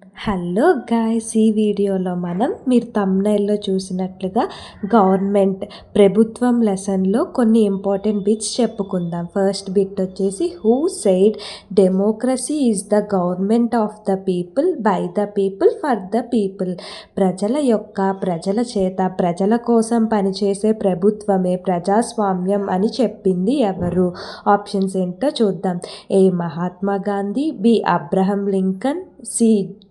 Hello guys, ఈ వీడియోలో మీరు థంబ్నెయిల్లో చూసినట్లుగా గవర్నమెంట్ ప్రభుత్వం లెసన్లో కొన్ని ఇంపార్టెంట్ బిట్స్ చెప్పుకుందాం. ఫస్ట్ బిట్ వచ్చేసి who said democracy is the government of the people by the people for the people. ప్రజల చేత ప్రజల కోసం పనిచేసే ప్రభుత్వమే ప్రజాస్వామ్యం అని చెప్పింది ఎవరు? ఆప్షన్స్ ఏంటో చూద్దాం. A Mahatma Gandhi, B Abraham Lincoln, C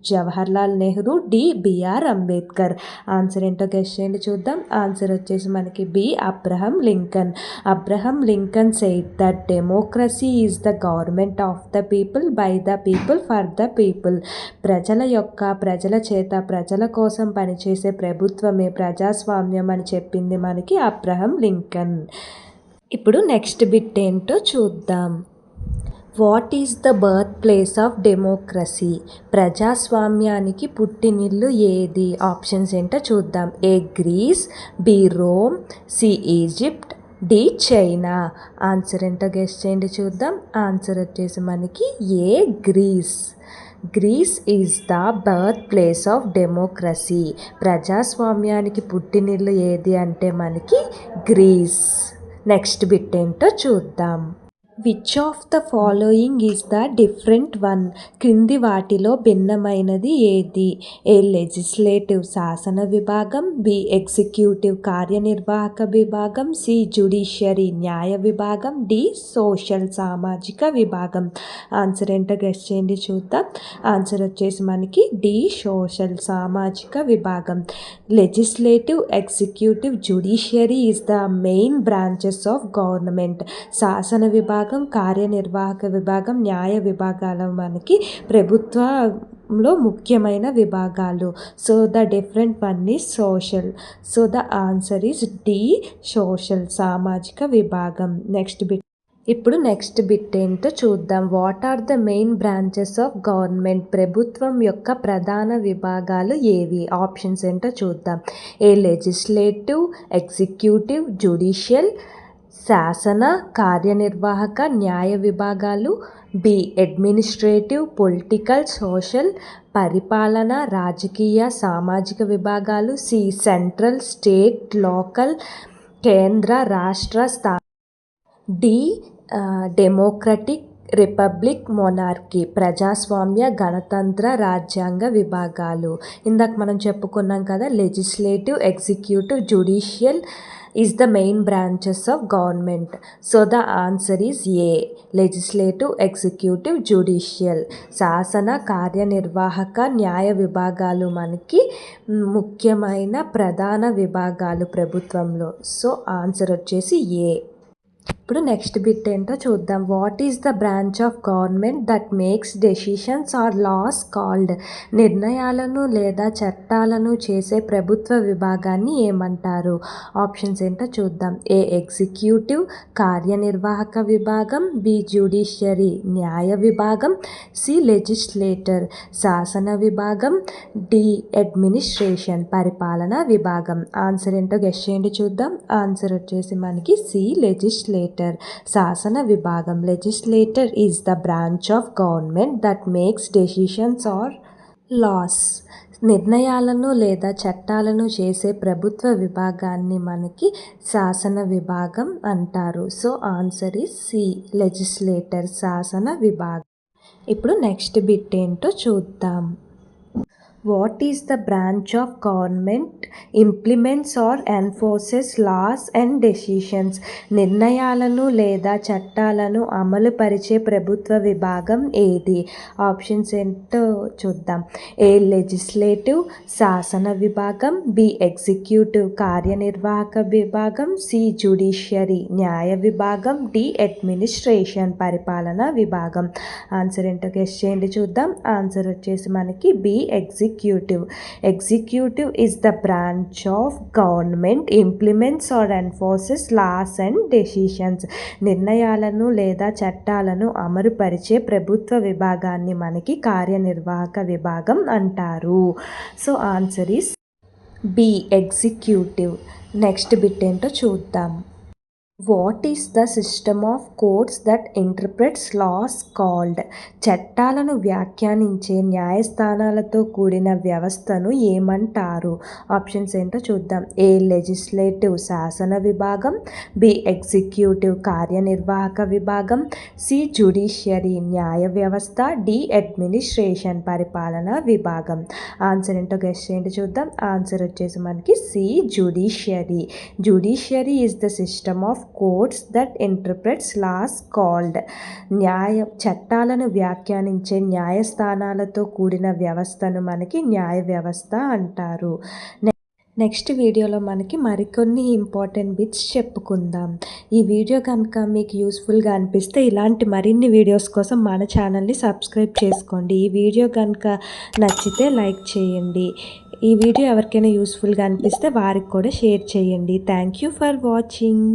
Jawaharlal Nehru, D BR Ambedkar. Answer ఏంటో గెస్ చేయండి చూద్దాం. ఆన్సర్ వచ్చేసి మనకి B Abraham Lincoln. Abraham Lincoln said that democracy is the government of the people by the people for the people. ప్రజల చేత ప్రజల కోసం పనిచేసే ప్రభుత్వమే ప్రజాస్వామ్యం అని చెప్పింది మనకి అబ్రహం లింకన్. ఇప్పుడు నెక్స్ట్ బిట్ ఏంటో చూద్దాం. What is the birth place of democracy? ప్రజాస్వామ్యానికి పుట్టినిల్లు ఏది? ఆప్షన్స్ ఏంటో చూద్దాం. A Greece, B Rome, C Egypt, D China. Answer ఏంటో గెస్ చేయండి చూద్దాం. ఆన్సర్ వచ్చేసి మనకి A Greece. Greece is the birth place of democracy. ప్రజాస్వామ్యానికి పుట్టినిల్లు ఏది అంటే మనకి గ్రీస్. నెక్స్ట్ బిట్ ఏంటో చూద్దాం. Which of the following is the different one? క్రింది వాటిలో భిన్నమైనది ఏది? ఏ లెజిస్లేటివ్ శాసన విభాగం, బి ఎగ్జిక్యూటివ్ కార్యనిర్వాహక విభాగం, సి జ్యుడిషియరీ న్యాయ విభాగం, డి సోషల్ సామాజిక విభాగం. ఆన్సర్ ఏంటో గెస్ చేయండి చూద్దాం. ఆన్సర్ వచ్చేసి మనకి డి సోషల్ సామాజిక విభాగం. Legislative, executive, judiciary is the main branches of government. శాసన విభాగం, కార్యనిర్వాహక విభాగం, న్యాయ విభాగాలు మనకి ప్రభుత్వంలో ముఖ్యమైన విభాగాలు. So the different one is social. So the answer is the social సామాజిక విభాగం. ఇప్పుడు నెక్స్ట్ బిట్ ఏంటో చూద్దాం. What are the main branches of government? ప్రభుత్వం యొక్క ప్రధాన విభాగాలు ఏవి? ఆప్షన్స్ ఏంటో చూద్దాం. ఏ లెజిస్లేటివ్, ఎగ్జిక్యూటివ్, జ్యుడిషియల్, శాసన, కార్యనిర్వాహక, న్యాయ విభాగాలు, బి అడ్మినిస్ట్రేటివ్, పొలిటికల్, సోషల్, పరిపాలన, రాజకీయ, సామాజిక విభాగాలు, సి సెంట్రల్, స్టేట్, లోకల్, కేంద్ర, రాష్ట్ర, డి డెమోక్రటిక్, రిపబ్లిక్, మొనార్కీ. ప్రజాస్వామ్య, గణతంత్ర, రాజ్యాంగ విభాగాలు. ఇందాక మనం చెప్పుకున్నాం కదా, legislative, executive, judicial is the main branches of government. So the answer is a legislative, executive, judicial. శాసన, కార్యనిర్వాహక, న్యాయ విభాగాలు మనకి ముఖ్యమైన ప్రధాన విభాగాలు ప్రభుత్వంలో. సో ఆన్సర్ వచ్చేసి ఏ. ఇప్పుడు నెక్స్ట్ బిట్ ఏంటో చూద్దాం. What is the branch of government that makes decisions or laws called? నిర్ణయాలను లేదా చట్టాలను చేసే ప్రభుత్వ విభాగాన్ని ఏమంటారు? ఆప్షన్స్ ఏంటో చూద్దాం. ఏ ఎగ్జిక్యూటివ్ కార్యనిర్వాహక విభాగం, బి జ్యుడిషియరీ న్యాయ విభాగం, సి లెజిస్లేటర్ శాసన విభాగం, డి అడ్మినిస్ట్రేషన్ పరిపాలనా విభాగం. ఆన్సర్ ఏంటో గెస్ చేయండి చూద్దాం. ఆన్సర్ వచ్చేసి మనకి సి లెజిస్లేటర్ శాసన విభాగం. Legislator is the branch of government that makes decisions or laws. నిర్ణయాలను లేదా చట్టాలను చేసే ప్రభుత్వ విభాగాన్ని మనకి శాసన విభాగం అంటారు. So answer is C legislator శాసన విభాగం. ఇప్పుడు నెక్స్ట్ బిట్ ఏంటో చూద్దాం. What is the branch of government implements or enforces laws and decisions? నిర్ణయాలను లేదా చట్టాలను అమలుపరిచే ప్రభుత్వ విభాగం ఏది? ఆప్షన్స్ ఏంటో చూద్దాం. ఏ లెజిస్లేటివ్ శాసన విభాగం, బి ఎగ్జిక్యూటివ్ కార్యనిర్వాహక విభాగం, సి జ్యుడిషియరీ న్యాయ విభాగం, డి అడ్మినిస్ట్రేషన్ పరిపాలనా విభాగం. ఆన్సర్ ఏంటో గెస్ చేయండి చూద్దాం. ఆన్సర్ వచ్చేసి మనకి B executive. Executive is the branch of government implements or enforces laws and decisions. నిర్ణయాలను లేదా చట్టాలను అమలుపరిచే ప్రభుత్వ విభాగాన్ని మనకి కార్యనిర్వాహక విభాగం అంటారు. So answer is B executive. Next bit ఏంటో చూద్దాం. What is the system of courts that interprets laws called? చట్టాలను వ్యాఖ్యానించే న్యాయస్థానాలతో కూడిన వ్యవస్థను ఏమంటారు? ఆప్షన్స్ ఏంటో చూద్దాం. ఏ లెజిస్లేటివ్ శాసన విభాగం, బి ఎగ్జిక్యూటివ్ కార్యనిర్వాహక విభాగం, సి జ్యుడిషియరీ న్యాయ వ్యవస్థ, డి అడ్మినిస్ట్రేషన్ పరిపాలనా విభాగం. ఆన్సర్ ఏంటో గెస్ చేయండి చూద్దాం. ఆన్సర్ వచ్చేసి మనకి C judiciary. Judiciary is the system of courts that interprets laws called. చట్టాలను వ్యాఖ్యానించే న్యాయస్థానాలతో కూడిన వ్యవస్థను మనకి న్యాయ వ్యవస్థ అంటారు. నెక్స్ట్ వీడియోలో మనకి మరికొన్ని ఇంపార్టెంట్ బిట్స్ చెప్పుకుందాం. ఈ వీడియో కనుక మీకు యూస్ఫుల్గా అనిపిస్తే ఇలాంటి మరిన్ని వీడియోస్ కోసం మన ఛానల్ని సబ్స్క్రైబ్ చేసుకోండి. ఈ వీడియో కనుక నచ్చితే లైక్ చేయండి. ఈ వీడియో ఎవరికైనా యూస్ఫుల్గా అనిపిస్తే వారికి కూడా షేర్ చేయండి. Thank you for watching.